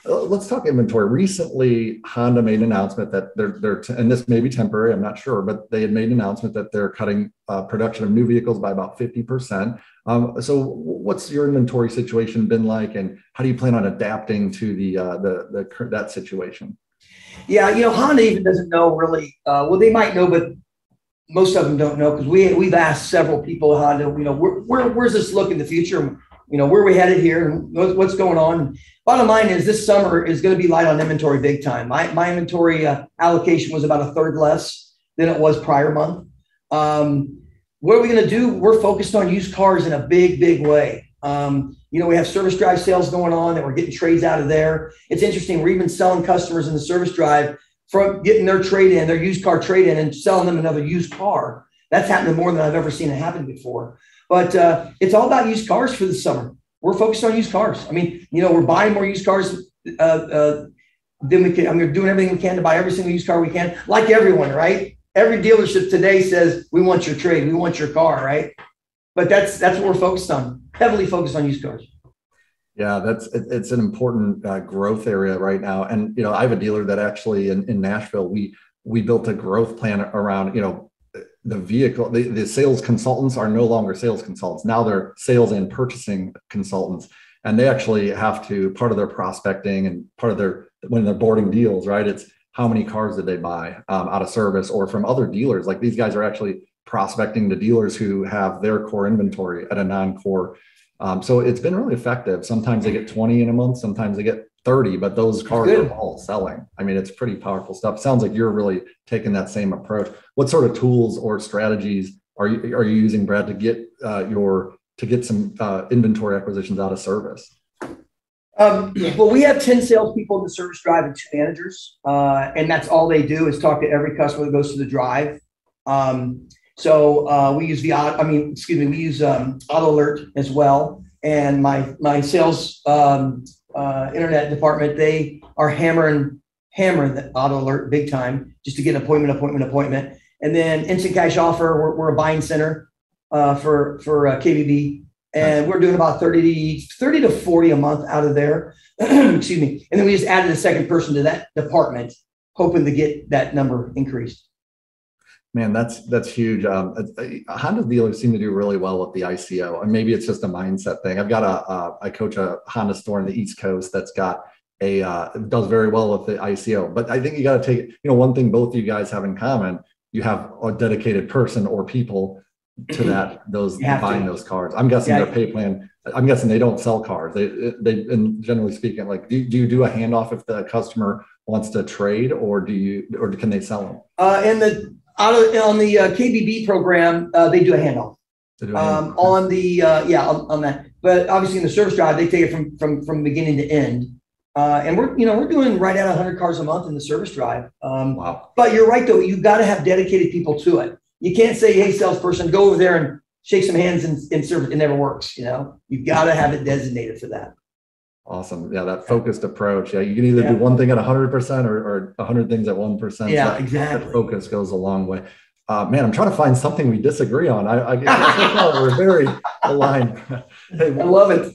Let's talk inventory. Recently, Honda made an announcement that and this may be temporary, I'm not sure, but they had made an announcement that they're cutting production of new vehicles by about 50%. So what's your inventory situation been like, and how do you plan on adapting to that situation? Yeah, Honda even doesn't know really. Well, they might know, but most of them don't know because we've asked several people at Honda. Where's this look in the future? Where are we headed here, and what's going on? Bottom line is this summer is going to be light on inventory big time. My inventory allocation was about a third less than it was prior month. What are we going to do? We're focused on used cars in a big way. We have service drive sales going on that we're getting trades out of there. It's interesting. We're even selling customers in the service drive from getting their trade in, their used car trade in, and selling them another used car. That's happening more than I've ever seen it happen before. But it's all about used cars for the summer. We're focused on used cars. I mean, we're buying more used cars than we can. I mean, we're doing everything we can to buy every single used car we can, like everyone, right? Every dealership today says, we want your trade, we want your car, right? But that's what we're focused on, heavily focused on used cars. Yeah, it's an important growth area right now. And, I have a dealer that actually in Nashville, we built a growth plan around, the vehicle. The sales consultants are no longer sales consultants. Now they're sales and purchasing consultants. And they actually have to, part of their prospecting and part of when they're boarding deals, right? It's how many cars did they buy out of service or from other dealers. Like these guys are actually prospecting to dealers who have their core inventory at a non-core. So it's been really effective. Sometimes they get 20 in a month, sometimes they get 30, but those cars are all selling. I mean, it's pretty powerful stuff. Sounds like you're really taking that same approach. What sort of tools or strategies are you using, Brad, to get some inventory acquisitions out of service? Well, we have 10 salespeople in the service drive and 2 managers, and that's all they do is talk to every customer that goes to the drive. So we use we use Auto Alert as well. And my sales internet department, they are hammering the Auto Alert big time just to get appointment. And then instant cash offer, we're a buying center for KBB. And we're doing about 30 to 40 a month out of there. Excuse me. And then we just added a second person to that department, hoping to get that number increased. Man, that's huge. Honda dealers seem to do really well with the ICO, and maybe it's just a mindset thing. I coach a Honda store in the East Coast that's got does very well with the ICO. But I think you got to take, one thing both of you guys have in common, you have a dedicated person or people to buying those cars. I'm guessing their pay plan. I'm guessing they don't sell cars. And generally speaking, like, do you do a handoff if the customer wants to trade, or can they sell them? On the KBB program, they do a handoff. On that. But obviously in the service drive, they take it from beginning to end. And we're doing right at 100 cars a month in the service drive. Wow. But you're right though, you've got to have dedicated people to it. You can't say, hey, salesperson, go over there and shake some hands and serve. It never works. You've got to have it designated for that. Awesome. Yeah, that focused approach. Yeah, you can either do one thing at 100% or 100 things at 1%. Yeah, exactly. That focus goes a long way. Man, I'm trying to find something we disagree on. I guess we're very aligned. Hey, I love it.